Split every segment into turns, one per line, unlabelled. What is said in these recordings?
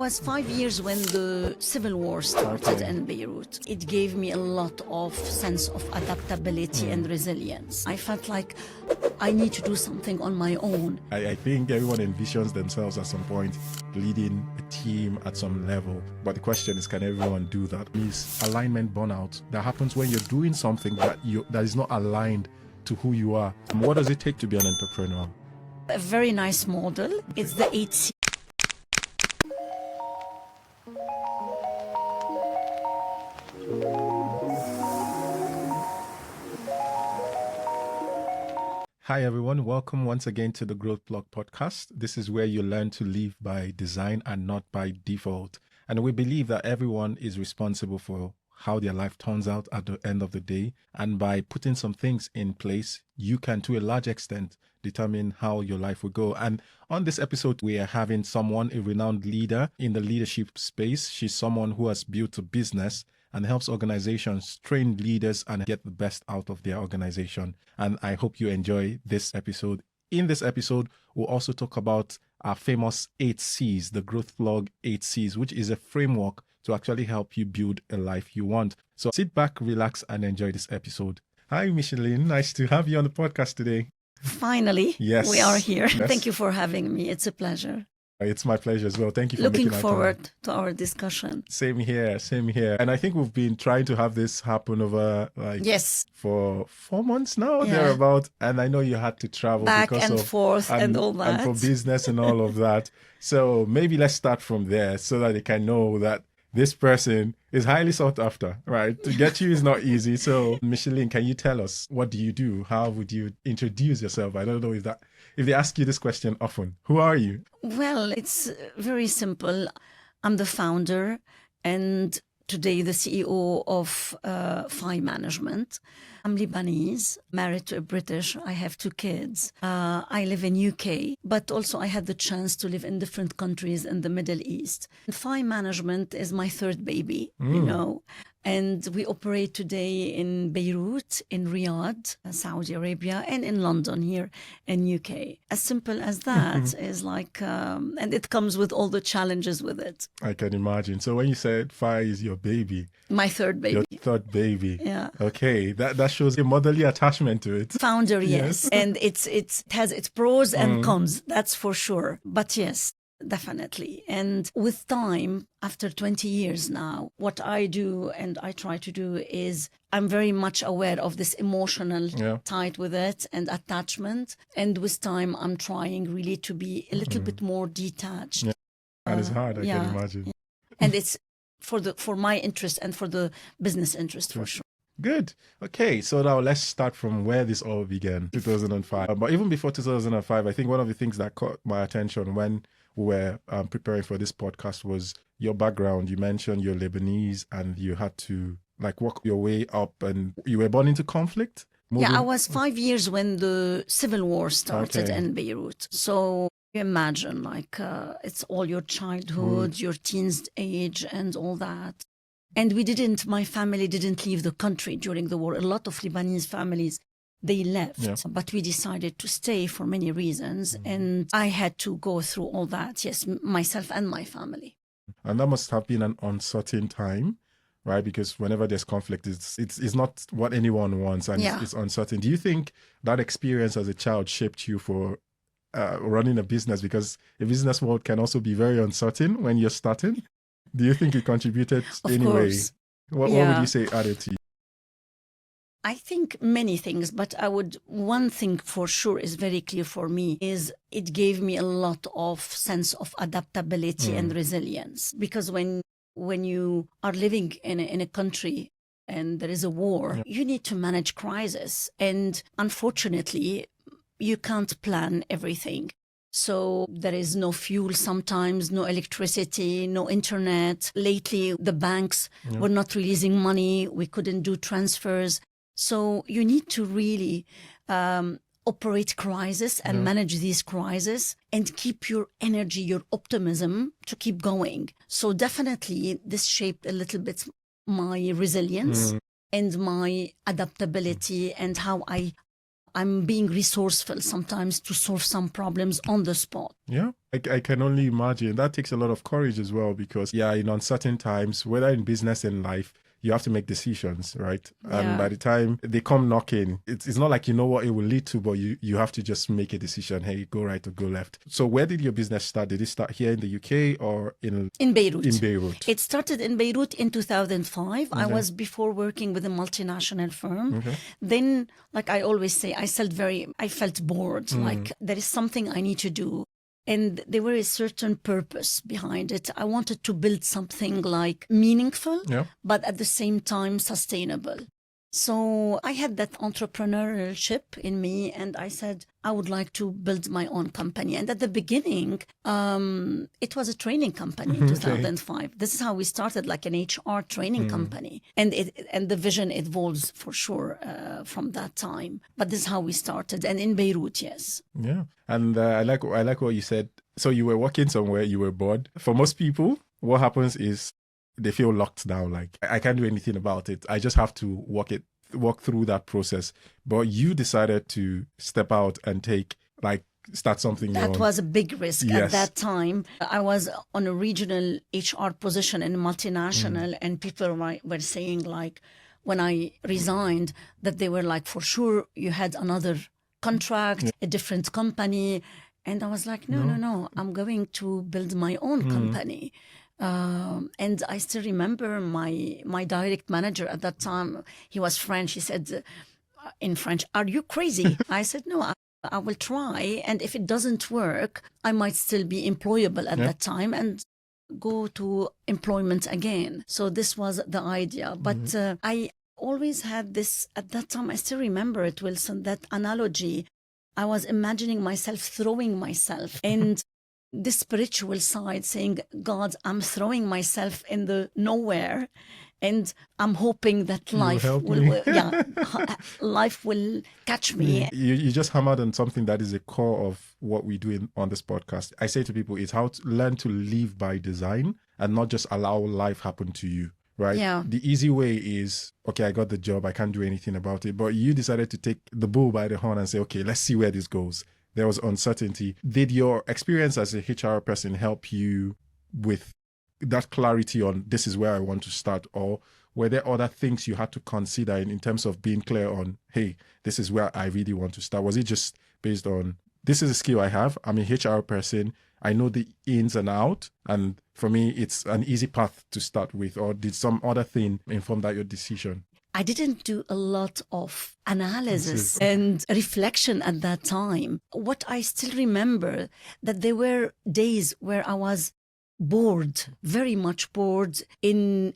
It was 5 years when the civil war started in Beirut. It gave me a lot of sense of adaptability and resilience. I felt like I need to do something on my own.
I think everyone envisions themselves at some point leading a team at some level. But the question is, can everyone do that? It's alignment burnout that happens when you're doing something that is not aligned to who you are. And what does it take to be an entrepreneur?
A very nice model. It's the 8C.
Hi everyone, welcome once again to the GrowthPlug Podcast. This is where you learn to live by design and not by default. And we believe that everyone is responsible for how their life turns out at the end of the day. And by putting some things in place, you can, to a large extent, determine how your life will go. And on this episode, we are having someone, a renowned leader in the leadership space. She's someone who has built a business and helps organizations train leaders and get the best out of their organization. And I hope you enjoy this episode. In this episode, we'll also talk about our famous 8 C's, the GrowthPlug 8 C's, which is a framework to actually help you build a life you want. So sit back, relax, and enjoy this episode. Hi, Micheline. Nice to have you on the podcast today.
Finally,
yes,
we are here.
Yes.
Thank you for having me. It's a pleasure.
It's my pleasure as well. Thank you for
Looking
making my
forward
time.
to our discussion.
Same here, same here. And I think we've been trying to have this happen over
Yes,
for 4 months now,
Yeah.
thereabout. And I know you had to travel
back
because
and
of
forth and all that.
and for business and all of that. So maybe let's start from there so that they can know that this person is highly sought after, right? To get you is not easy. So Micheline, can you tell us, what do you do? How would you introduce yourself? I don't know if they ask you this question often. Who are you?
Well, it's very simple. I'm the founder and today the CEO of Phi Management. I'm Lebanese, married to a British. I have 2 kids. I live in UK, but also I had the chance to live in different countries in the Middle East. Phi Management is my 3rd baby, you know. And we operate today in Beirut, in Riyadh, Saudi Arabia, and in London here in UK. As simple as that is like, and it comes with all the challenges with it.
I can imagine. So when you said Phi is your baby,
My 3rd baby.
your 3rd baby.
Yeah.
Okay, that shows a motherly attachment to it.
Founder, yes.
Yes.
And it has its pros and cons, that's for sure. But yes, definitely. And with time, after 20 years now, what I do and I try to do is I'm very much aware of this emotional tied with it and attachment. And with time, I'm trying really to be a little bit more detached.
Yeah. And it's hard, I
yeah.
can imagine.
And it's for my interest and for the business interest for sure.
Good. Okay, so now let's start from where this all began, 2005. But even before 2005, I think one of the things that caught my attention when we were preparing for this podcast was your background. You mentioned you're Lebanese and you had to work your way up, and you were born into conflict?
Yeah, I was 5 years when the civil war started in Beirut. So you imagine it's all your childhood, your teens age and all that. And my family didn't leave the country during the war. A lot of Lebanese families, they left, but we decided to stay for many reasons. And I had to go through all that, yes, myself and my family.
And that must have been an uncertain time, right? Because whenever there's conflict, it's not what anyone wants, and it's uncertain. Do you think that experience as a child shaped you for running a business? Because a business world can also be very uncertain when you're starting. Do you think it contributed anyway? What would you say added to you?
I think many things, but one thing for sure is very clear for me is it gave me a lot of sense of adaptability and resilience. Because when you are living in a country and there is a war, you need to manage crisis. And unfortunately, you can't plan everything. So there is no fuel sometimes, no electricity, no internet. Lately, the banks were not releasing money. We couldn't do transfers. So you need to really operate crisis and manage these crises and keep your energy, your optimism to keep going. So definitely this shaped a little bit my resilience and my adaptability and how I I'm being resourceful sometimes to solve some problems on the spot.
Yeah, I can only imagine. That takes a lot of courage as well because, yeah, in uncertain times, whether in business and life, you have to make decisions, right? And by the time they come knocking, it's not like you know what it will lead to, but you have to just make a decision. Hey, go right or go left. So where did your business start? Did it start here in the UK or in
Beirut?
In Beirut.
It started in Beirut in 2005.
Okay.
I was before working with a multinational firm.
Okay.
Then, like I always say, I felt bored. Like there is something I need to do. And there was a certain purpose behind it. I wanted to build something like meaningful, but at the same time sustainable. So I had that entrepreneurship in me, and I said I would like to build my own company. And at the beginning, it was a training company in 2005. This is how we started, like an HR training company. And the vision evolves for sure from that time. But this is how we started. And in Beirut, yes.
Yeah. And I like what you said. So you were working somewhere, you were bored. For most people, what happens is they feel locked down. Like, I can't do anything about it. I just have to walk through that process. But you decided to step out and start something
That
new.
was a big risk at that time. I was on a regional HR position in a multinational, and people were saying, like, when I resigned, that they were like, for sure, you had another contract, a different company. And I was like, no, I'm going to build my own company. And I still remember my direct manager at that time. He was French. He said in French, "Are you crazy?" I said, "No, I will try. And if it doesn't work, I might still be employable at that time and go to employment again." So this was the idea. But I always had this, at that time, I still remember it, Wilson, that analogy. I was imagining myself throwing myself and the spiritual side, saying, God, I'm throwing myself in the nowhere, and I'm hoping that life life will catch me.
You just hammered on something that is a core of what we do on this podcast. I say to people, it's how to learn to live by design and not just allow life happen to you. Right?
Yeah.
The easy way is, okay, I got the job, I can't do anything about it. But you decided to take the bull by the horn and say, okay, let's see where this goes. There was uncertainty. Did your experience as a HR person help you with that clarity on this is where I want to start? Or were there other things you had to consider in terms of being clear on, hey, this is where I really want to start? Was it just based on, this is a skill I have, I'm a HR person, I know the ins and out, and for me, it's an easy path to start with? Or did some other thing inform that your decision?
I didn't do a lot of analysis and reflection at that time. What I still remember, that there were days where I was bored, very much bored, and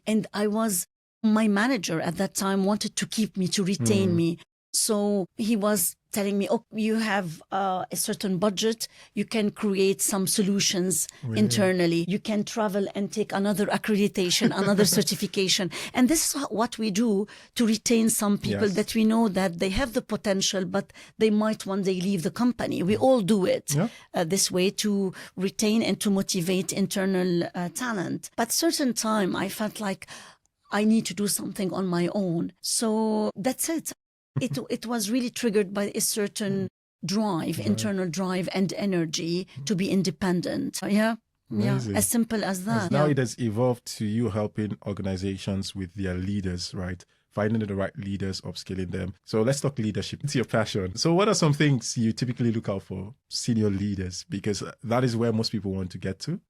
my manager at that time wanted to keep me, to retain me. So he was telling me, oh, you have a certain budget, you can create some solutions internally, you can travel and take another accreditation, another certification. And this is what we do to retain some people that we know that they have the potential, but they might one day leave the company. We all do it this way, to retain and to motivate internal talent. But certain time I felt like I need to do something on my own. So that's it. It was really triggered by a certain drive, internal drive and energy to be independent. Amazing. As simple as that.
Now it has evolved to you helping organizations with their leaders, right? Finding the right leaders, upskilling them. So let's talk leadership. It's your passion. So what are some things you typically look out for senior leaders? Because that is where most people want to get to.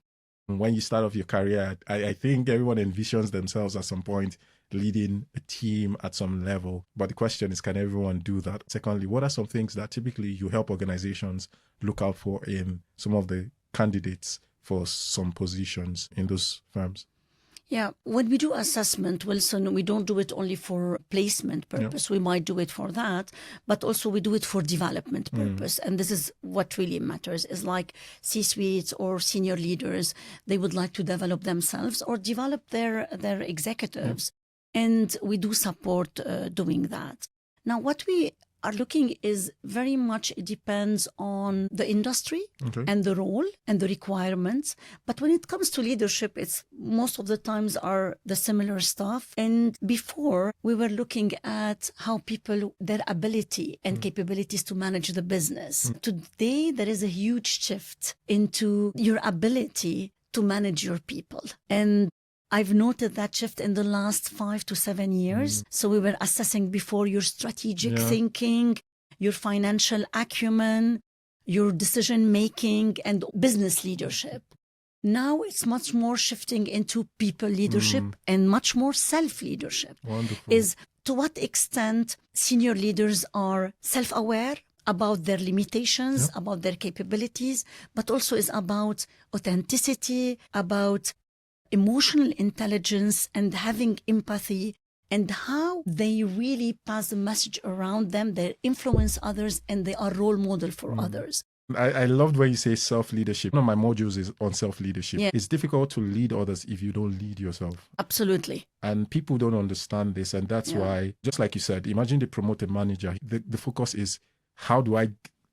When you start off your career, I think everyone envisions themselves at some point leading a team at some level. But the question is, can everyone do that? Secondly, what are some things that typically you help organizations look out for in some of the candidates for some positions in those firms?
Yeah, when we do assessment, Wilson, we don't do it only for placement purpose. We might do it for that, but also we do it for development purpose. And this is what really matters, is like C-suites or senior leaders, they would like to develop themselves or develop their executives. And we do support doing that. Now, what we are looking is very much, it depends on the industry and the role and the requirements. But when it comes to leadership, it's most of the times are the similar stuff. And before we were looking at how people, their ability and capabilities to manage the business. Today, there is a huge shift into your ability to manage your people. And I've noted that shift in the last 5 to 7 years. So we were assessing before your strategic thinking, your financial acumen, your decision making and business leadership. Now it's much more shifting into people leadership and much more self-leadership.
Wonderful.
Is to what extent senior leaders are self-aware about their limitations, about their capabilities, but also is about authenticity, about emotional intelligence and having empathy, and how they really pass the message around them, they influence others, and they are role model for others.
I loved when you say self-leadership. One of my modules is on self-leadership.
Yeah.
It's difficult to lead others if you don't lead yourself.
Absolutely.
And people don't understand this. And that's why, just like you said, imagine they promote a manager. The focus is, how do I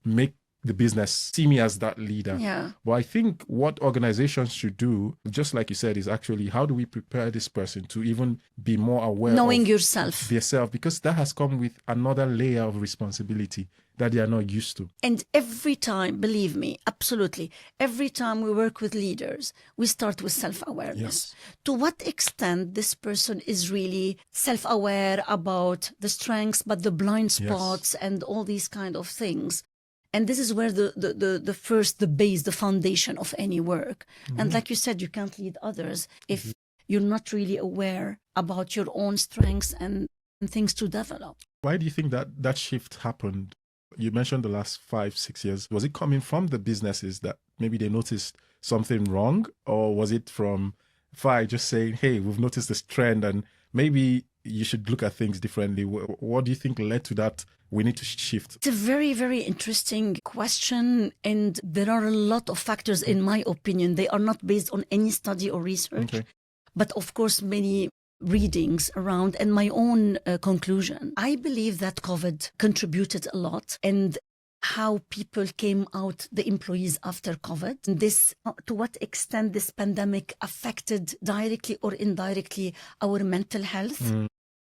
make the business see me as that leader?
Yeah.
But I think what organizations should do, just like you said, is actually, how do we prepare this person to even be more aware
Knowing
of
yourself.
themselves? Because that has come with another layer of responsibility that they are not used to.
And every time, believe me, absolutely, every time we work with leaders, we start with self-awareness.
Yes.
To what extent this person is really self-aware about the strengths, but the blind spots and all these kind of things. And this is where the first, the base, the foundation of any work. And like you said, you can't lead others if you're not really aware about your own strengths and things to develop.
Why do you think that shift happened? You mentioned the last 5-6 years. Was it coming from the businesses that maybe they noticed something wrong? Or was it from Phi just saying, hey, we've noticed this trend and maybe you should look at things differently? What do you think led to that? We need to shift.
It's a very, very interesting question. And there are a lot of factors, in my opinion. They are not based on any study or research.
Okay.
But of course, many readings around and my own conclusion. I believe that COVID contributed a lot, and how people came out, the employees after COVID. This, to what extent this pandemic affected directly or indirectly our mental health.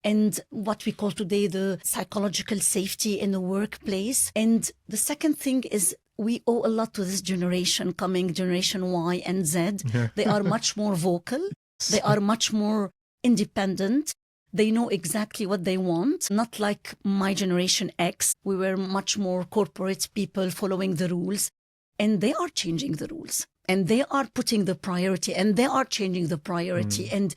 And what we call today the psychological safety in the workplace. And the second thing is, we owe a lot to this generation coming, Generation Y and Z. They are much more vocal. They are much more independent. They know exactly what they want. Not like my generation X. We were much more corporate people following the rules. And they are changing the rules. And they are putting the priority. And they are changing the priority. And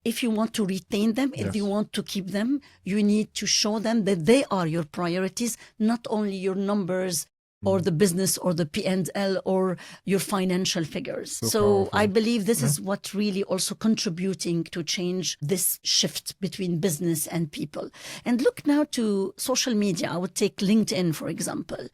if you want to retain them, if you want to keep them, you need to show them that they are your priorities, not only your numbers or the business or the P&L or your financial figures. So I believe this is what really also contributing to change this shift between business and people. And look now to social media. I would take LinkedIn, for example.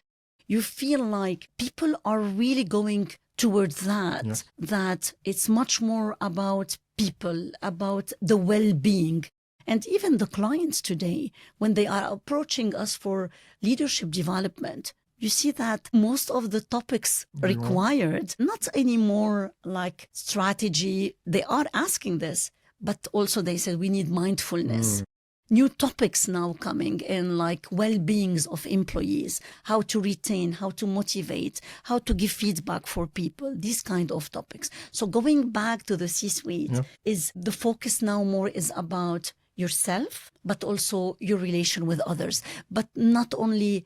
You feel like people are really going towards that, that it's much more about people, about the well-being. And even the clients today, when they are approaching us for leadership development, you see that most of the topics required, not anymore like strategy, they are asking this, but also they said we need mindfulness. New topics now coming in, like well-beings of employees, how to retain, how to motivate, how to give feedback for people, these kind of topics. So going back to the C-suite, is the focus now more is about yourself, but also your relation with others. But not only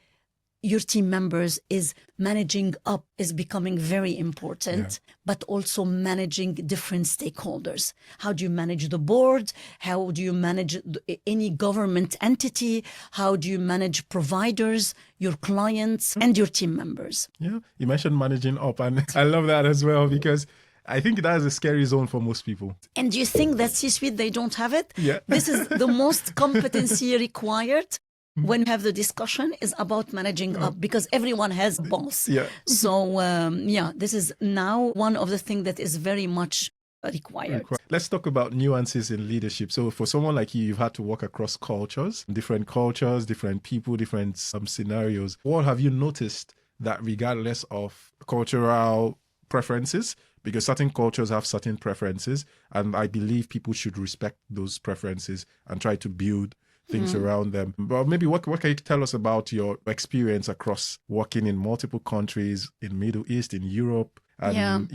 your team members, is managing up is becoming very important, but also managing different stakeholders. How do you manage the board? How do you manage any government entity? How do you manage providers, your clients, and your team members? Yeah,
you mentioned managing up, and I love that as well, because I think that is a scary zone for most people.
And do you think that C-suite, they don't have it?
Yeah.
This is the most competency required. When we have the discussion is about managing up, because everyone has boss.
Yeah.
So, this is now one of the things that is very much required.
Let's talk about nuances in leadership. So for someone like you, you've had to work across cultures, different people, different scenarios. What have you noticed that regardless of cultural preferences, because certain cultures have certain preferences, and I believe people should respect those preferences and try to build things around them. But maybe what can you tell us about your experience across working in multiple countries, in Middle East, in Europe? And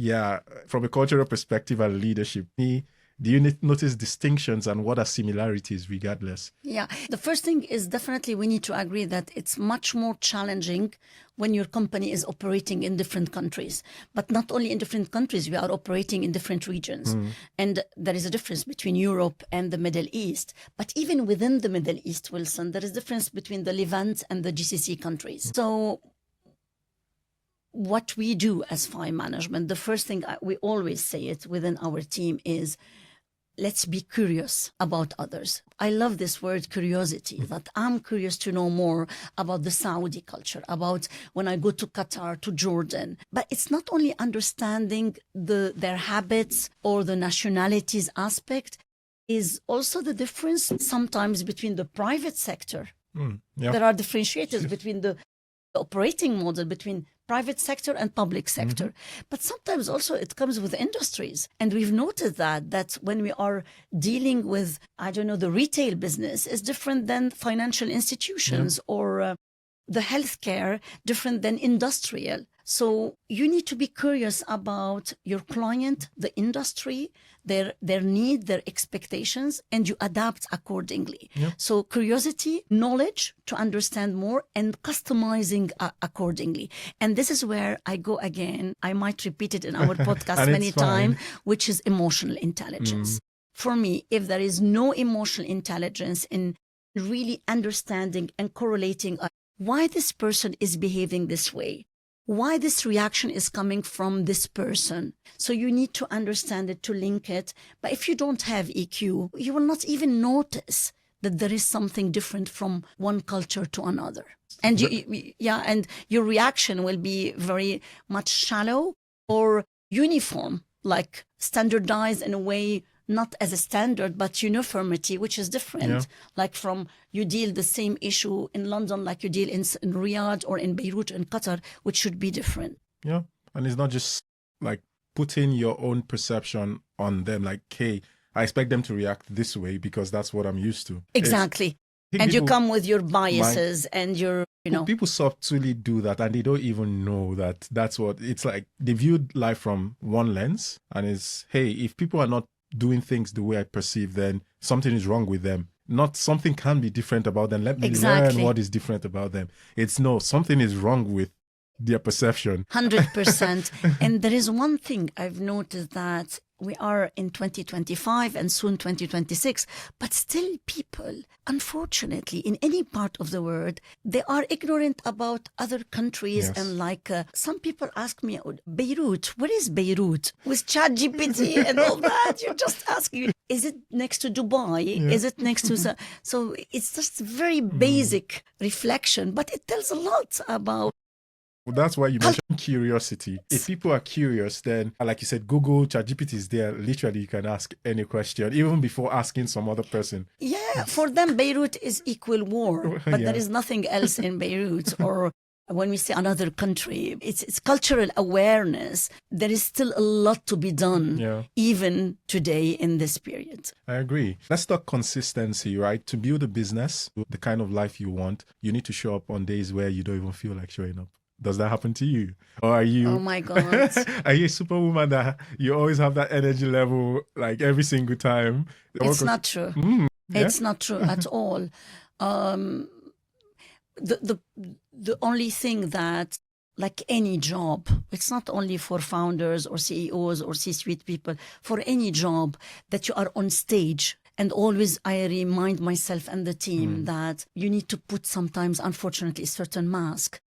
from a cultural perspective and leadership, do you notice distinctions and what are similarities regardless?
Yeah, the first thing is definitely we need to agree that it's much more challenging when your company is operating in different countries. But not only in different countries, we are operating in different regions. And there is a difference between Europe and the Middle East. But even within the Middle East, Wilson, there is a difference between the Levant and the GCC countries. So what we do as Phi Management, the first thing we always say it within our team is, let's be curious about others. I love this word curiosity, that I'm curious to know more about the Saudi culture, about when I go to Qatar, to Jordan. But it's not only understanding their habits or the nationalities aspect, is also the difference sometimes between the private sector. There are differentiators between the operating model between private sector and public sector. But sometimes also it comes with industries. And we've noted that when we are dealing with, the retail business is different than financial institutions or the healthcare different than industrial. So you need to be curious about your client, the industry, their need, their expectations, and you adapt accordingly. So curiosity, knowledge to understand more, and customizing accordingly. And this is where I go again. I might repeat it in our podcast many times, which is emotional intelligence. For me, if there is no emotional intelligence in really understanding and correlating why this person is behaving this way, why this reaction is coming from this person. So you need to understand it, to link it. But if you don't have EQ, you will not even notice that there is something different from one culture to another. And and your reaction will be very much shallow or uniform, like standardized in a way, not as a standard, but uniformity, which is different. Like from you deal the same issue in London like you deal in Riyadh or in Beirut in Qatar, which should be different. Yeah.
And it's not just like putting your own perception on them, like, hey, I expect them to react this way because that's what I'm used to.
Exactly. And you come with your biases and your,
People subtly do that and they don't even know that that's what it's like. They viewed life from one lens and it's, hey, if people are not doing things the way I perceive, then something is wrong with them. Not something can be different about them. Let me learn what is different about them. It's no, something is wrong with their perception.
100%. And there is one thing I've noticed, that we are in 2025 and soon 2026, but still people, unfortunately, in any part of the world, they are ignorant about other countries. And like some people ask me, Beirut, where is Beirut? With ChatGPT and all that, you're just asking, is it next to Dubai? Is it next to... So it's just very basic reflection, but it tells a lot about...
Well, that's why you mentioned curiosity. If people are curious, then, like you said, Google, ChatGPT is there. Literally, you can ask any question, even before asking some other person.
Yeah, for them, Beirut is equal war, but there is nothing else in Beirut. Or when we say another country, it's cultural awareness. There is still a lot to be done, even today in this period.
I agree. Let's talk consistency, right? To build a business, the kind of life you want, you need to show up on days where you don't even feel like showing up. Does that happen to you? Or are you...
Oh my God.
Are you a superwoman that you always have that energy level like every single time?
It's not true. It's not true at all. The only thing that, like any job, it's not only for founders or CEOs or C-suite people, for any job that you are on stage. And always I remind myself and the team that you need to put sometimes, unfortunately, a certain mask.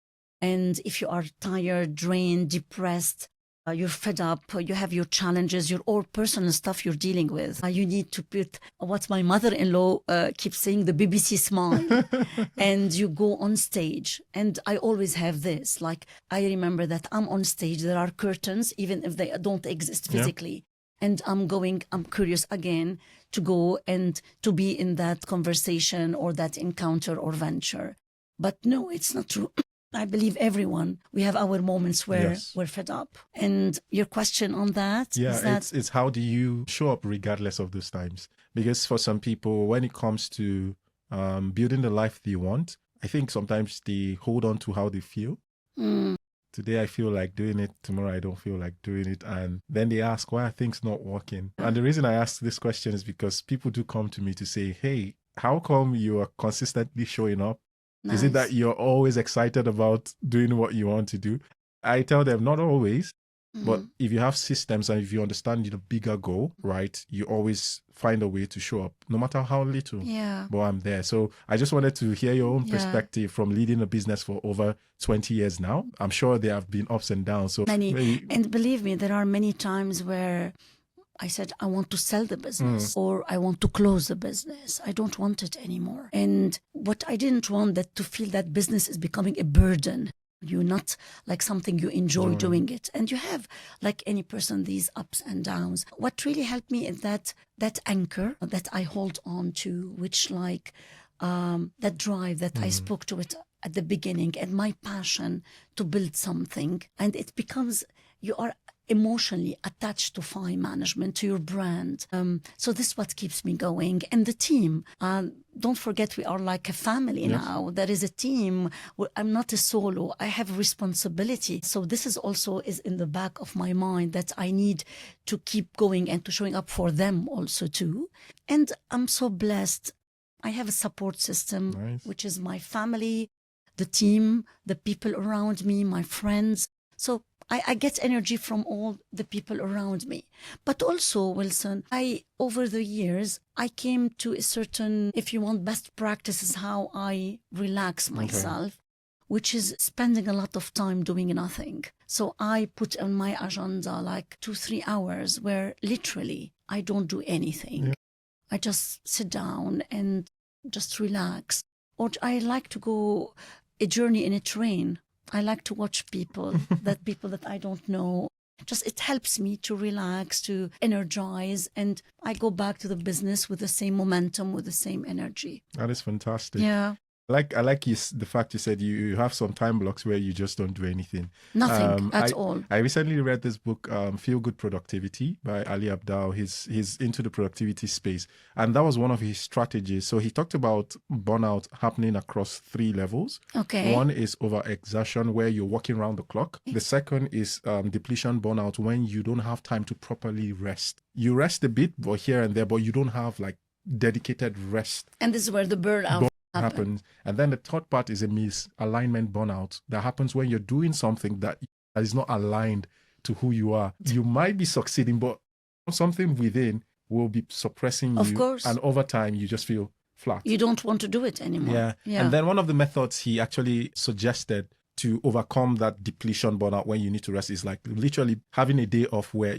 And if you are tired, drained, depressed, you're fed up, you have your challenges, your all personal stuff you're dealing with, you need to put what my mother-in-law keeps saying, the BBC smile. And you go on stage. And I always have this, like, I remember that I'm on stage, there are curtains, even if they don't exist physically. And I'm curious again to go and to be in that conversation or that encounter or venture. But no, it's not true. I believe everyone, we have our moments where we're fed up. And your question on that is that...
it's how do you show up regardless of those times? Because for some people, when it comes to building the life they want, I think sometimes they hold on to how they feel. Today I feel like doing it, tomorrow I don't feel like doing it. And then they ask, why are things not working? And the reason I ask this question is because people do come to me to say, hey, how come you are consistently showing up? Nice. Is it that you're always excited about doing what you want to do? I tell them, not always. But if you have systems and if you understand the bigger goal, right, you always find a way to show up, no matter how little.
Yeah.
But I'm there. So I just wanted to hear your own perspective from leading a business for over 20 years now. I'm sure there have been ups and downs. So
and believe me, there are many times where I said, I want to sell the business or I want to close the business. I don't want it anymore. And what I didn't want that to feel that business is becoming a burden. You're not like something you enjoy doing it. And you have, like any person, these ups and downs. What really helped me is that anchor that I hold on to, which that drive that I spoke to it at the beginning, and my passion to build something. And it becomes, you are emotionally attached to Phi Management, to your brand. So this is what keeps me going. And the team, don't forget, we are like a family now. There is a team. I'm not a solo. I have a responsibility. So this is also in the back of my mind that I need to keep going and to showing up for them also too. And I'm so blessed. I have a support system, which is my family, the team, the people around me, my friends. So I get energy from all the people around me. But also, Wilson, over the years, I came to a certain, if you want, best practices, how I relax myself, which is spending a lot of time doing nothing. So I put on my agenda like 2-3 hours where literally I don't do anything. Yeah. I just sit down and just relax. Or I like to go a journey in a train. I like to watch people that I don't know. Just it helps me to relax, to energize, and I go back to the business with the same momentum, with the same energy.
That is fantastic.
Yeah.
I like the fact you said you have some time blocks where you just don't do anything.
Nothing at all.
I recently read this book, Feel Good Productivity by Ali Abdaal. He's into the productivity space. And that was one of his strategies. So he talked about burnout happening across 3 levels.
Okay.
One is overexertion, where you're working around the clock. The second is depletion burnout, when you don't have time to properly rest. You rest a bit, but here and there, but you don't have like dedicated rest.
And this is where the burnout
happens. And then the third part is a misalignment burnout that happens when you're doing something that is not aligned to who you are. You might be succeeding, but something within will be suppressing you.
Of course.
And over time, you just feel flat.
You don't want to do it anymore.
Yeah. And then one of the methods he actually suggested to overcome that depletion burnout when you need to rest is like literally having a day off where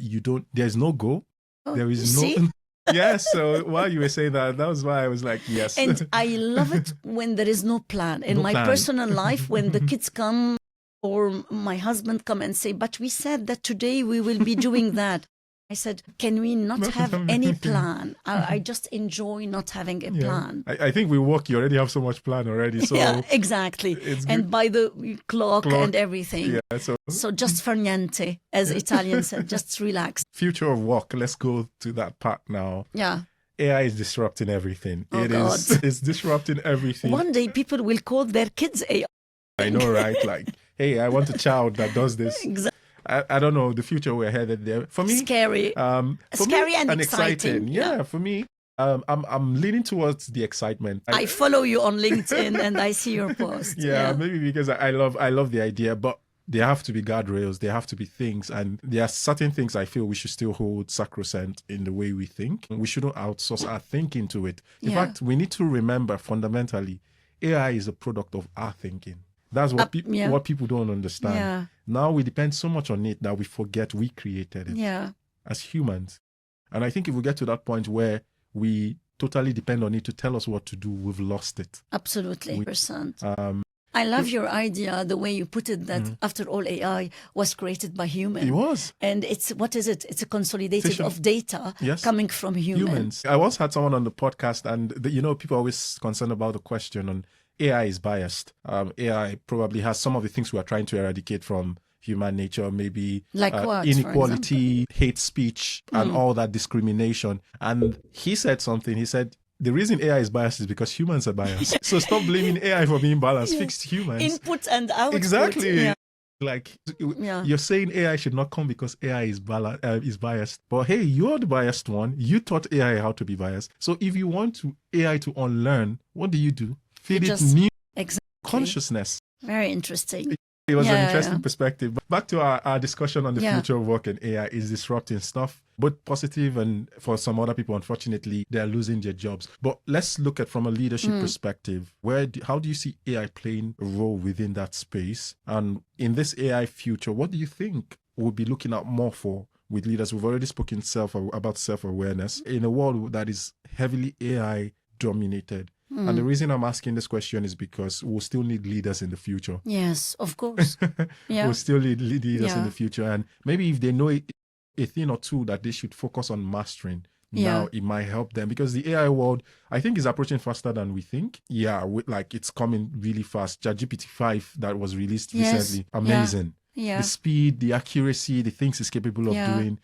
there's no goal. There is no... Yes, so while you were saying that was why I was like, yes.
And I love it when there is no plan. In my personal life, when the kids come or my husband come and say, but we said that today we will be doing that. I said, can we not have any plan? I just enjoy not having a plan.
I think we work, you already have so much plan already. So
yeah, exactly. And by the clock and everything.
Yeah,
so just far niente, as Italians said, just relax.
Future of work, let's go to that part now.
Yeah.
AI is disrupting everything.
God.
It's disrupting everything.
One day people will call their kids AI.
I know, right? Like, hey, I want a child that does this.
Exactly.
I don't know, the future we're headed there. For me,
scary, scary and exciting.
Yeah, for me, I'm leaning towards the excitement.
I follow you on LinkedIn and I see your posts.
Yeah, maybe because I love the idea, but there have to be guardrails. There have to be things, and there are certain things I feel we should still hold sacrosanct in the way we think. We shouldn't outsource our thinking to it. In fact, we need to remember fundamentally, AI is a product of our thinking. That's what people don't understand.
Yeah.
Now we depend so much on it that we forget we created it as humans. And I think if we get to that point where we totally depend on it to tell us what to do, we've lost it.
Absolutely, %. I love your idea, the way you put it, that after all, AI was created by humans.
It was.
And what is it? It's a consolidated of data coming from humans.
I once had someone on the podcast, and people are always concerned about the question on AI is biased. AI probably has some of the things we are trying to eradicate from human nature, maybe
like what,
inequality, hate speech, and all that discrimination. And he said something. He said, the reason AI is biased is because humans are biased. So stop blaming AI for being balanced. Fix humans.
Input and output.
Exactly. Yeah. Like you're saying AI should not come because AI is biased. But hey, you're the biased one. You taught AI how to be biased. So if you want AI to unlearn, what do? Feed it new consciousness.
Very interesting.
It was an interesting perspective. But back to our discussion on the future of work, and AI is disrupting stuff, both positive and for some other people, unfortunately, they're losing their jobs. But let's look at from a leadership perspective. How do you see AI playing a role within that space? And in this AI future, what do you think we'll be looking at more for with leaders? We've already spoken about self-awareness in a world that is heavily AI dominated. And the reason I'm asking this question is because we'll still need leaders in the future.
Yes, of course.
We'll still need leaders in the future. And maybe if they know a thing or two that they should focus on mastering, now it might help them. Because the AI world, I think, is approaching faster than we think. It's coming really fast. ChatGPT 5 that was released recently, amazing. The speed, the accuracy, the things it's capable of doing.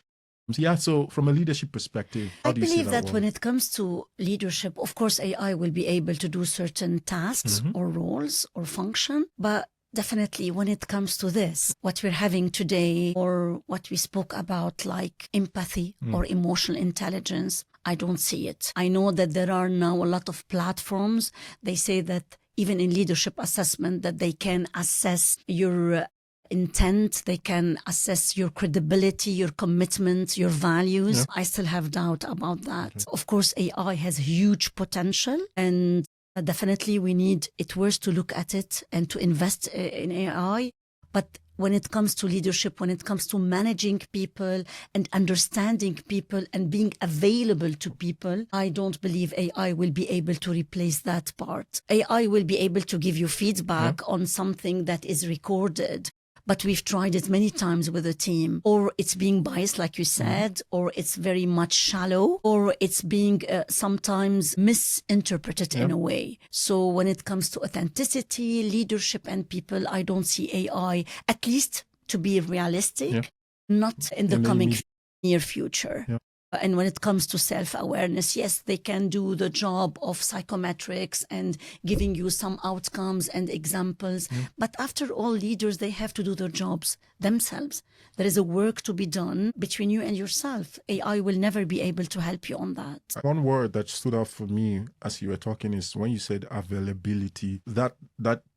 So from a leadership perspective, how do you see that? I believe that
when it comes to leadership, of course, AI will be able to do certain tasks or roles or function, but definitely when it comes to this, what we're having today or what we spoke about, like empathy or emotional intelligence, I don't see it. I know that there are now a lot of platforms. They say that even in leadership assessment, that they can assess your intent, they can assess your credibility, your commitment, your values. I still have doubt about that. Of course, AI has huge potential, and definitely we need it worth to look at it and to invest in AI. But when it comes to leadership, when it comes to managing people and understanding people and being available to people, I don't believe AI will be able to replace that part. AI will be able to give you feedback on something that is recorded. But we've tried it many times with a team, or it's being biased, like you said, or it's very much shallow, or it's being sometimes misinterpreted in a way. So when it comes to authenticity, leadership, and people, I don't see AI, at least to be realistic, not in the coming near future. And when it comes to self-awareness, yes, they can do the job of psychometrics and giving you some outcomes and examples. But after all, leaders, they have to do their jobs themselves. There is a work to be done between you and yourself. AI will never be able to help you on that.
One word that stood out for me as you were talking is when you said availability, that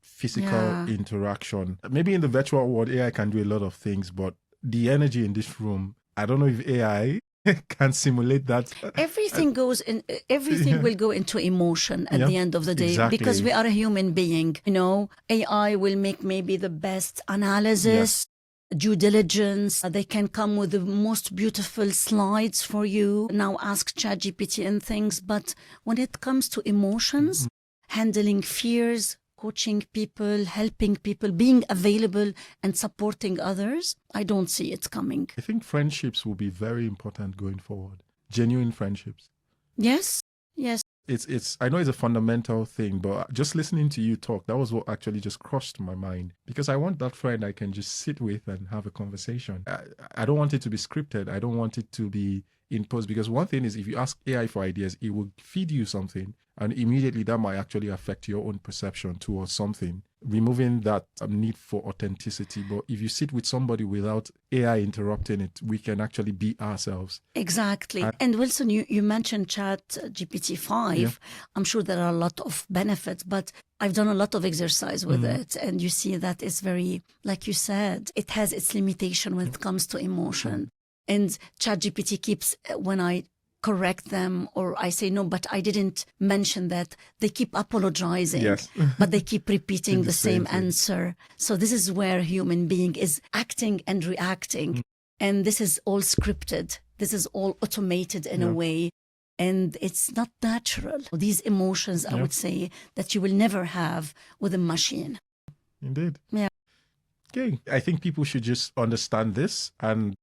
physical interaction. Maybe in the virtual world, AI can do a lot of things, but the energy in this room, I don't know if AI can simulate that.
Everything will go into emotion at the end of the day, because we are a human being. AI will make maybe the best analysis, due diligence. They can come with the most beautiful slides for you. Now ask ChatGPT and things. But when it comes to emotions, handling fears, coaching people, helping people, being available and supporting others, I don't see it coming.
I think friendships will be very important going forward. Genuine friendships.
Yes.
It's I know it's a fundamental thing, but just listening to you talk, that was what actually just crossed my mind. Because I want that friend I can just sit with and have a conversation. I don't want it to be scripted. I don't want it to be imposed, because one thing is, if you ask AI for ideas, it will feed you something, and immediately that might actually affect your own perception towards something, removing that need for authenticity. But if you sit with somebody without AI interrupting it, we can actually be ourselves.
Exactly. And Wilson, you mentioned ChatGPT 5. I'm sure there are a lot of benefits, but I've done a lot of exercise with it, and you see that it's very, like you said, it has its limitation when it comes to emotion. And ChatGPT keeps, when I correct them or I say, no, but I didn't mention that, they keep apologizing, but they keep repeating the same answer. So this is where human being is acting and reacting. And this is all scripted. This is all automated in a way. And it's not natural. These emotions, I would say, that you will never have with a machine.
Indeed.
Yeah.
Okay. I think people should just understand this, and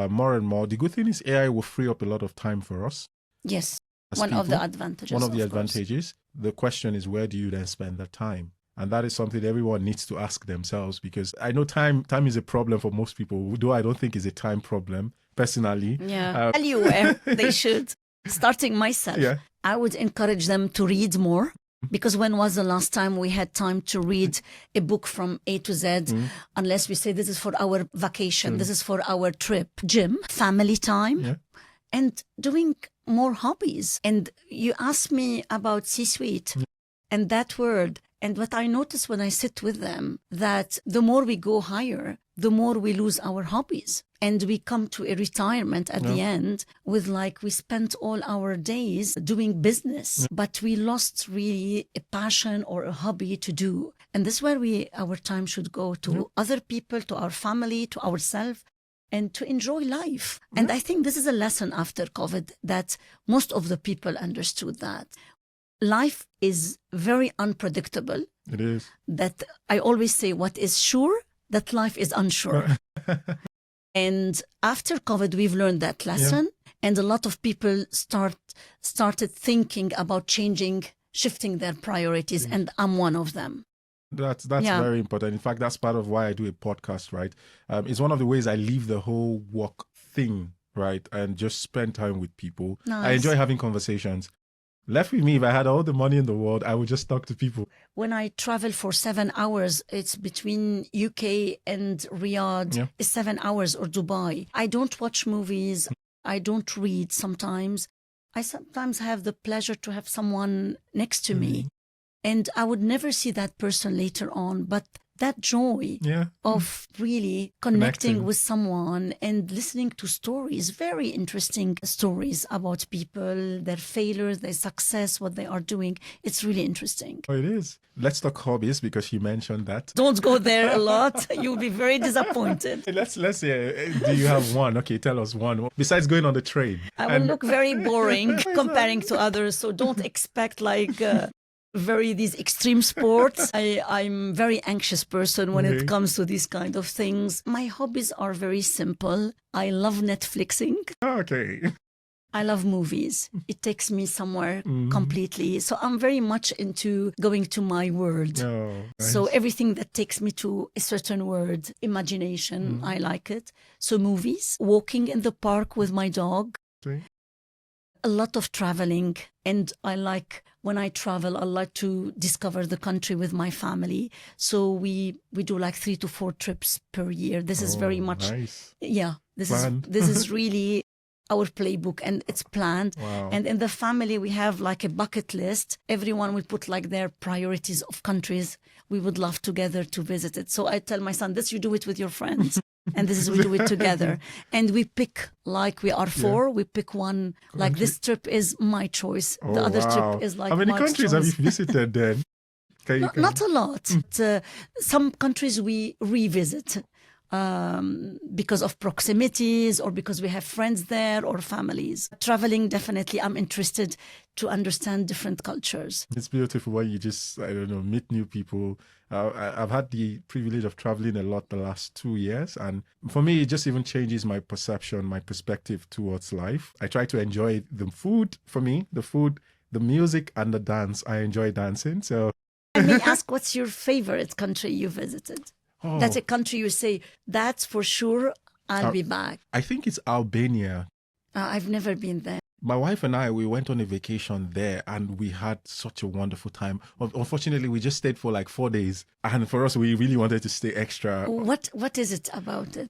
more and more. The good thing is AI will free up a lot of time for us.
Yes.
As
One of the
people.
advantages.
One of the
course.
advantages. The question is, where do you then spend that time? And that is something everyone needs to ask themselves, because I know time is a problem for most people, though I don't think it's a time problem personally.
Yeah. Tell you where they should. Starting myself,
Yeah.
I would encourage them to read more, because when was the last time we had time to read a book from A to Z, unless we say this is for our vacation, this is for our trip, gym, family time,
Yeah.
and doing more hobbies. And you asked me about C-suite and that word. And what I notice when I sit with them, that the more we go higher, the more we lose our hobbies. And we come to a retirement at the end with we spent all our days doing business, but we lost really a passion or a hobby to do. And this is where our time should go to other people, to our family, to ourselves, and to enjoy life. And I think this is a lesson after COVID, that most of the people understood that. Life is very unpredictable.
It is.
That I always say, what is sure, that life is unsure. And after COVID, we've learned that lesson. And a lot of people started thinking about shifting their priorities. And I'm one of them.
That's very important. In fact, that's part of why I do a podcast, right? It's one of the ways I leave the whole work thing, right? And just spend time with people.
Nice.
I enjoy having conversations. Left with me, if I had all the money in the world, I would just talk to people.
When I travel for 7 hours, it's between UK and Riyadh, it's 7 hours, or Dubai. I don't watch movies. I don't read sometimes. I sometimes have the pleasure to have someone next to me. And I would never see that person later on, but that joy of really connecting with someone and listening to stories, very interesting stories about people, their failures, their success, what they are doing. It's really interesting.
Oh, it is. Let's talk hobbies, because you mentioned that.
Don't go there a lot. You'll be very disappointed.
Let's say, do you have one? Okay, tell us one. Besides going on the train.
I will look very boring comparing to others, so don't expect these extreme sports. I'm very anxious person when it comes to these kind of things. My hobbies are very simple. I love Netflixing.
Okay.
I love movies. It takes me somewhere completely. So I'm very much into going to my world.
Oh, nice.
So everything that takes me to a certain world, imagination, I like it. So movies, walking in the park with my dog.
Okay.
A lot of traveling, and when I travel, I like to discover the country with my family. So we do 3 to 4 trips per year. This is very much
nice.
This is really our playbook, and it's planned.
Wow.
And in the family, we have a bucket list. Everyone will put their priorities of countries we would love together to visit it. So I tell my son, this you do it with your friends. And this is we do it together. And we pick, we are 4, we pick one, this trip is my choice.
Oh,
the other
wow.
trip is
How many
Mark's
countries
choice.
have you visited then?
Not a lot. Some countries we revisit because of proximities, or because we have friends there or families. Traveling, definitely, I'm interested to understand different cultures.
It's beautiful when you just, meet new people. I've had the privilege of traveling a lot the last 2 years. And for me, it just even changes my perception, my perspective towards life. I try to enjoy the food, for me, the music and the dance. I enjoy dancing. So
Let me ask, what's your favorite country you visited?
Oh.
That's a country you say, that's for sure, I'll be back.
I think it's Albania.
I've never been there.
My wife and I, we went on a vacation there, and we had such a wonderful time. Unfortunately, we just stayed for 4 days. And for us, we really wanted to stay extra.
What is it about it?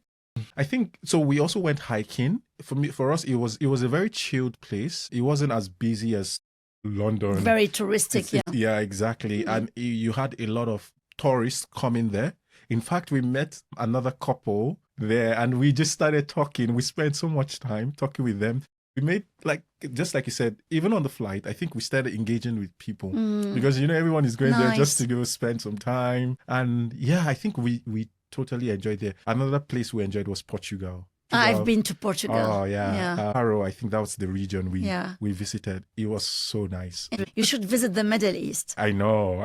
I think, so we also went hiking. For us, it was a very chilled place. It wasn't as busy as London.
Very touristic,
Yeah, exactly. And you had a lot of tourists coming there. In fact, we met another couple there, and we just started talking. We spent so much time talking with them. We made, just like you said, even on the flight, I think we started engaging with people because, everyone is going there just to go spend some time. And I think we totally enjoyed it. Another place we enjoyed was Portugal.
I've been to Portugal.
Oh, yeah. Faro, I think that was the region we visited. It was so nice.
You should visit the Middle East.
I know.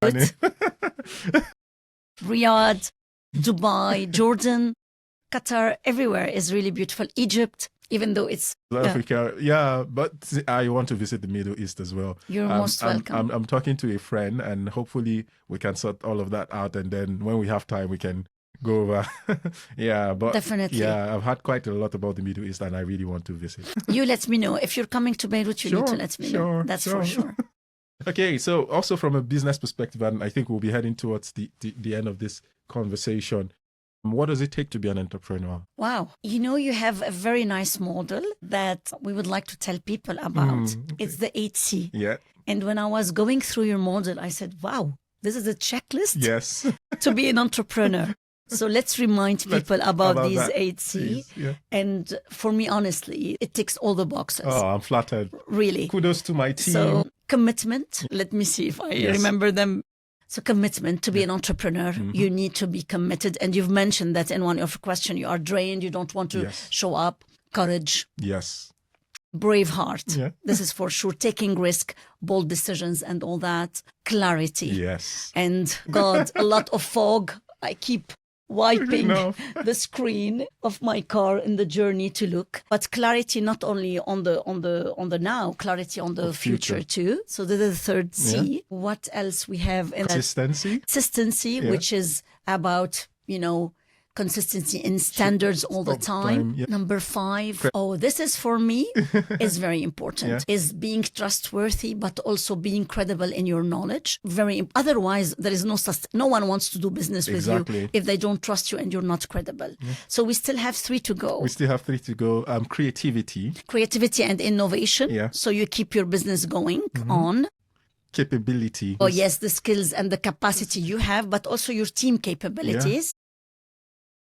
Beirut. Riyadh, Dubai, Jordan, Qatar, everywhere is really beautiful. Egypt, even though it's
Africa, but I want to visit the Middle East as well.
You're most welcome.
I'm talking to a friend, and hopefully we can sort all of that out, and then when we have time, we can go over. But
definitely.
I've heard quite a lot about the Middle East, and I really want to visit.
You let me know if you're coming to Beirut. You need to let me know. That's for sure.
Okay, so also from a business perspective, and I think we'll be heading towards the end of this conversation. What does it take to be an entrepreneur?
Wow. You have a very nice model that we would like to tell people about. Okay. It's the 8C.
Yeah.
And when I was going through your model, I said, wow, this is a checklist to be an entrepreneur. So let's remind people about these that, 8C. Yeah. And for me, honestly, it ticks all the boxes.
Oh, I'm flattered.
Really.
Kudos to my team.
So commitment. Let me see if I remember them. So commitment to be an entrepreneur, you need to be committed. And you've mentioned that in one of your questions, you are drained, you don't want to show up. Courage.
Yes.
Brave heart. Yeah. This is for sure. Taking risk, bold decisions and all that. Clarity.
Yes.
And God, a lot of fog. I keep wiping the screen of my car in the journey to look, but clarity not only on the now, clarity on the future too. So this is the third C. What else we have? Consistency, which is about consistency in standards all the time. Number 5. This is for me is very important. Is being trustworthy, but also being credible in your knowledge. Otherwise, there is no one wants to do business with you if they don't trust you and you're not credible. So we still have 3 to go. Creativity and innovation. So you keep your business going on.
Capability.
Oh yes, the skills and the capacity you have, but also your team capabilities.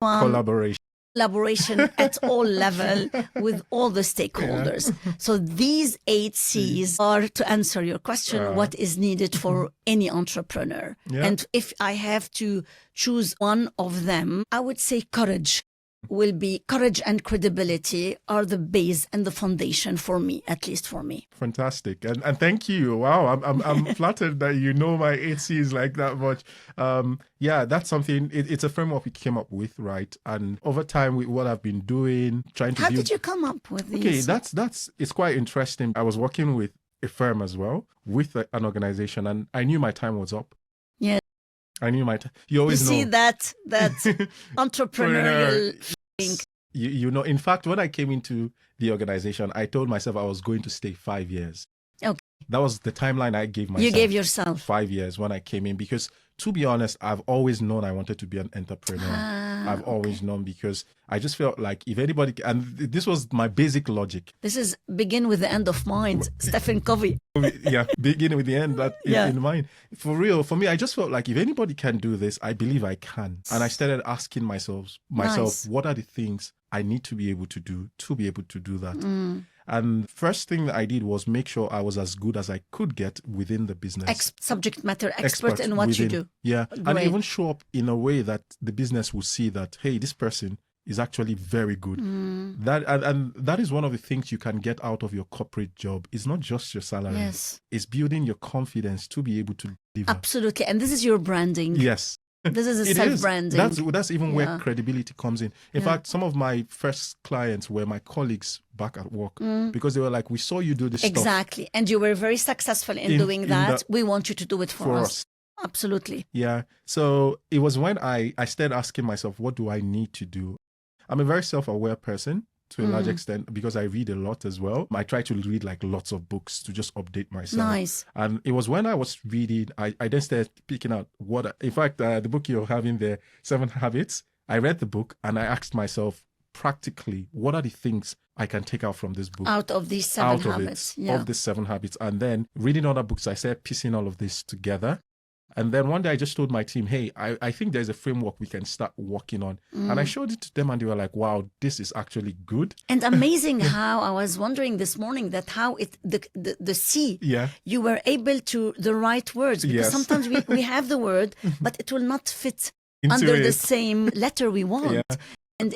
Collaboration at all level with all the stakeholders. So these 8 C's are, to answer your question, what is needed for any entrepreneur. And if I have to choose one of them, I would say courage and credibility are the base and the foundation for me, at least for me.
Fantastic. And thank you. Wow. I'm flattered that you know my 8 C's like that much. That's something, it's a framework we came up with, right? And over time, with what I've been doing, trying to
How did you come up with these?
Okay, it's quite interesting. I was working with a firm as well, with an organization, and I knew my time was up.
Yeah.
I knew my time. You always
see that entrepreneurial thing.
In fact, when I came into the organization, I told myself I was going to stay 5 years.
Okay.
That was the timeline I gave myself.
You gave yourself
5 years when I came in, because to be honest, I've always known I wanted to be an entrepreneur. I've always known, because I just felt like if anybody, and this was my basic logic.
This is begin with the end of mind, Stephen Covey.
Begin with the end in mind. For real, for me, I just felt like if anybody can do this, I believe I can. And I started asking myself, what are the things I need to be able to do that? And first thing that I did was make sure I was as good as I could get within the business.
Subject matter expert in what you do.
Yeah. Great. And even show up in a way that the business will see that, hey, this person is actually very good. That is one of the things you can get out of your corporate job. It's not just your salary.
Yes.
It's building your confidence to be able to deliver.
Absolutely. And this is your branding.
Yes.
This is a self-branding.
That's even where credibility comes in. In fact, some of my first clients were my colleagues back at work, because they were like, we saw you do this stuff.
Exactly. And you were very successful in doing that. We want you to do it for us. Absolutely.
Yeah. So it was when I started asking myself, what do I need to do? I'm a very self-aware person to a large extent, because I read a lot as well. I try to read like lots of books to just update myself.
Nice.
And it was when I was reading, I then started picking out in fact, the book you're having there, 7 Habits, I read the book and I asked myself practically, what are the things I can take out from this book?
Out of these 7 habits.
Of these 7 habits. And then reading other books, I started piecing all of this together. And then one day I just told my team, hey, I think there's a framework we can start working on. And I showed it to them and they were like, wow, this is actually good.
And amazing how I was wondering this morning that how the C, you were able to the right words. Because sometimes we have the word, but it will not fit under the same letter we want. And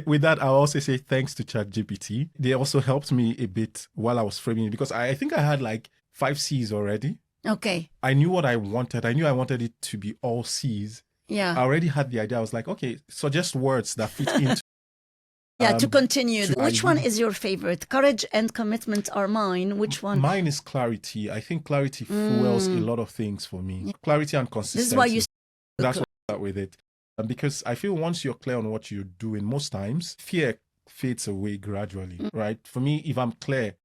with that, I'll also say thanks to ChatGPT. They also helped me a bit while I was framing it, because I think I had like 5 C's already.
Okay.
I knew what I wanted. I knew I wanted it to be all C's
Yeah.
I already had the idea. I was like, okay, suggest words that fit into.
To continue. Which one
ideas.
is your favorite? Courage and commitment are mine. Which one?
Mine is clarity. I think clarity fuels a lot of things for me. Clarity and consistency.
This is why you.
That's why I start with it. Because I feel once you're clear on what you're doing, most times fear fades away gradually, right? For me, if I'm clear,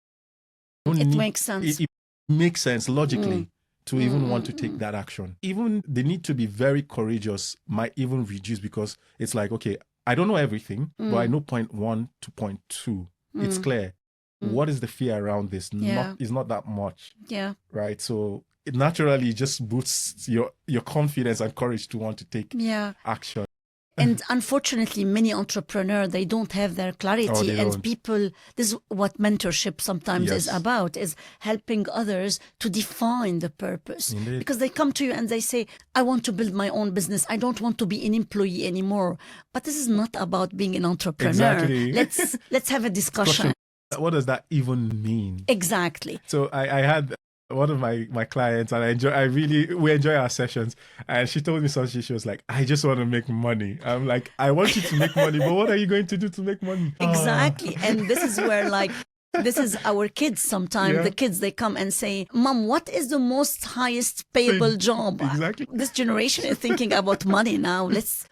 It makes sense.
It makes sense logically to even want to take that action. Even the need to be very courageous might even reduce, because it's like, okay, I don't know everything, but I know point 1 to point 2. It's clear. What is the fear around this? It's not that much.
Yeah.
Right. So it naturally just boosts your confidence and courage to want to take action.
And unfortunately, many entrepreneurs, they don't have their clarity. And people, this is what mentorship sometimes is about, is helping others to define the purpose.
Indeed.
Because they come to you and they say, I want to build my own business. I don't want to be an employee anymore. But this is not about being an entrepreneur.
Exactly.
Let's have a discussion.
What does that even mean?
Exactly.
So I had one of my clients, and we enjoy our sessions, and she told me something. She was like, I just want to make money. I'm like, I want you to make money, but what are you going to do to make money?
Exactly. And this is where, like, this is our kids sometimes.
Yeah.
The kids, they come and say, Mom, what is the most highest payable job?
Exactly.
This generation is thinking about money now.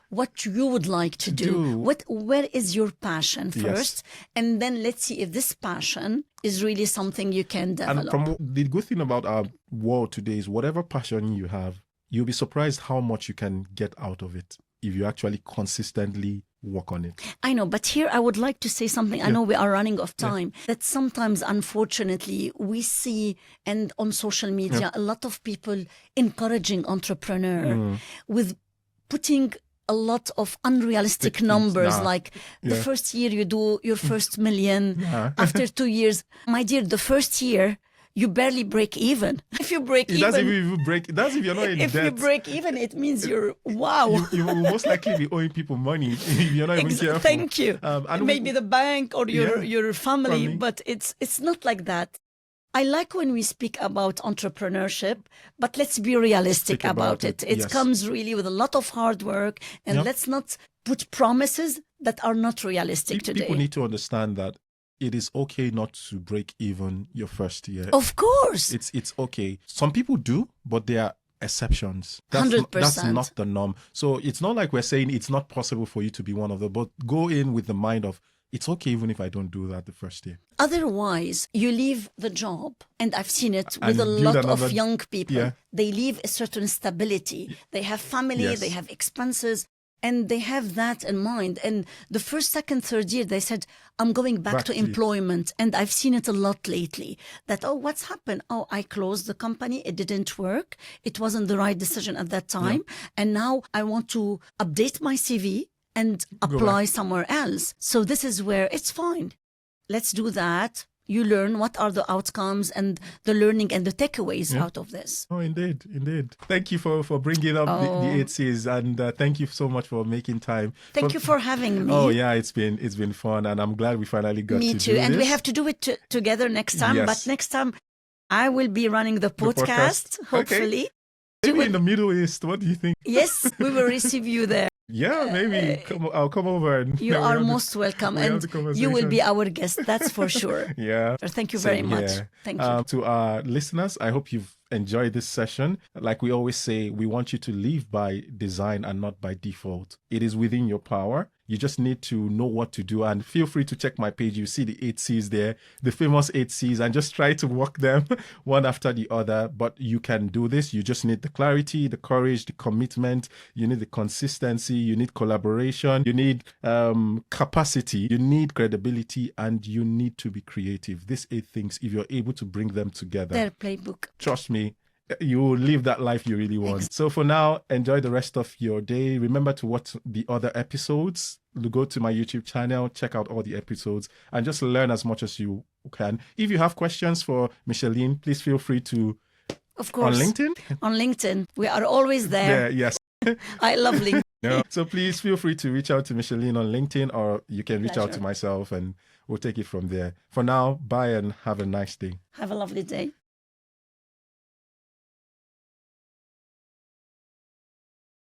What you would like to do. Where is your passion first? And then let's see if this passion is really something you can develop.
And the good thing about our world today is whatever passion you have, you'll be surprised how much you can get out of it if you actually consistently work on it.
I know, but here I would like to say something. I know we are running off time. That sometimes, unfortunately, we see, and on social media, a lot of people encouraging entrepreneur with putting a lot of unrealistic numbers, like the first year you do your first million, after 2 years. My dear, the first year, you barely break even. If you break even,
that's if you're not in
if
debt.
you break even, it means you're wow.
You will most likely be owing people money if you're not even careful.
Thank you. And maybe the bank or your family, but it's not like that. I like when we speak about entrepreneurship, but let's be realistic about it. It comes really with a lot of hard work, and let's not put promises that are not realistic today.
People need to understand that it is okay not to break even your first year.
Of course.
It's okay. Some people do, but they are exceptions.
100%.
That's not the norm. So it's not like we're saying it's not possible for you to be one of them, but go in with the mind of, it's okay even if I don't do that the first year.
Otherwise, you leave the job, and I've seen it with a lot of young people.
Yeah.
They leave a certain stability. They have family, they have expenses, and they have that in mind. And the first, second, third year, they said, I'm going back to employment. And I've seen it a lot lately that, what's happened? I closed the company. It didn't work. It wasn't the right decision at that time. And now I want to update my CV and apply somewhere else. So this is where it's fine. Let's do that. You learn what are the outcomes and the learning and the takeaways out of this.
Oh, indeed. Thank you for bringing up the 8 C's, and thank you so much for making time.
Thank you for having me.
Oh yeah, it's been fun, and I'm glad we finally got to do this.
Me too, and we have to do it together next time.
Yes.
But next time, I will be running the podcast. Hopefully,
maybe in the Middle East. What do you think?
Yes, we will receive you there.
Yeah, maybe I'll come over and
you are most welcome, and you will be our guest. That's for sure.
Yeah.
Thank you very much. Thank you.
To our listeners, I hope you've enjoyed this session. Like we always say, we want you to live by design and not by default. It is within your power. You just need to know what to do, and feel free to check my page. You see the 8 C's there, the famous 8 C's, and just try to work them one after the other. But you can do this. You just need the clarity, the courage, the commitment. You need the consistency. You need collaboration. You need capacity. You need credibility, and you need to be creative. These 8 things, if you're able to bring them together,
their playbook.
Trust me, you will live that life you really want. So for now, enjoy the rest of your day. Remember to watch the other episodes. Go to my YouTube channel, check out all the episodes, and just learn as much as you can. If you have questions for Micheline, please feel free to,
of course,
on LinkedIn.
On LinkedIn, we are always there.
Yes.
I love LinkedIn.
So please feel free to reach out to Micheline on LinkedIn, or you can reach out to myself, and we'll take it from there. For now, bye and have a nice day.
Have a lovely day.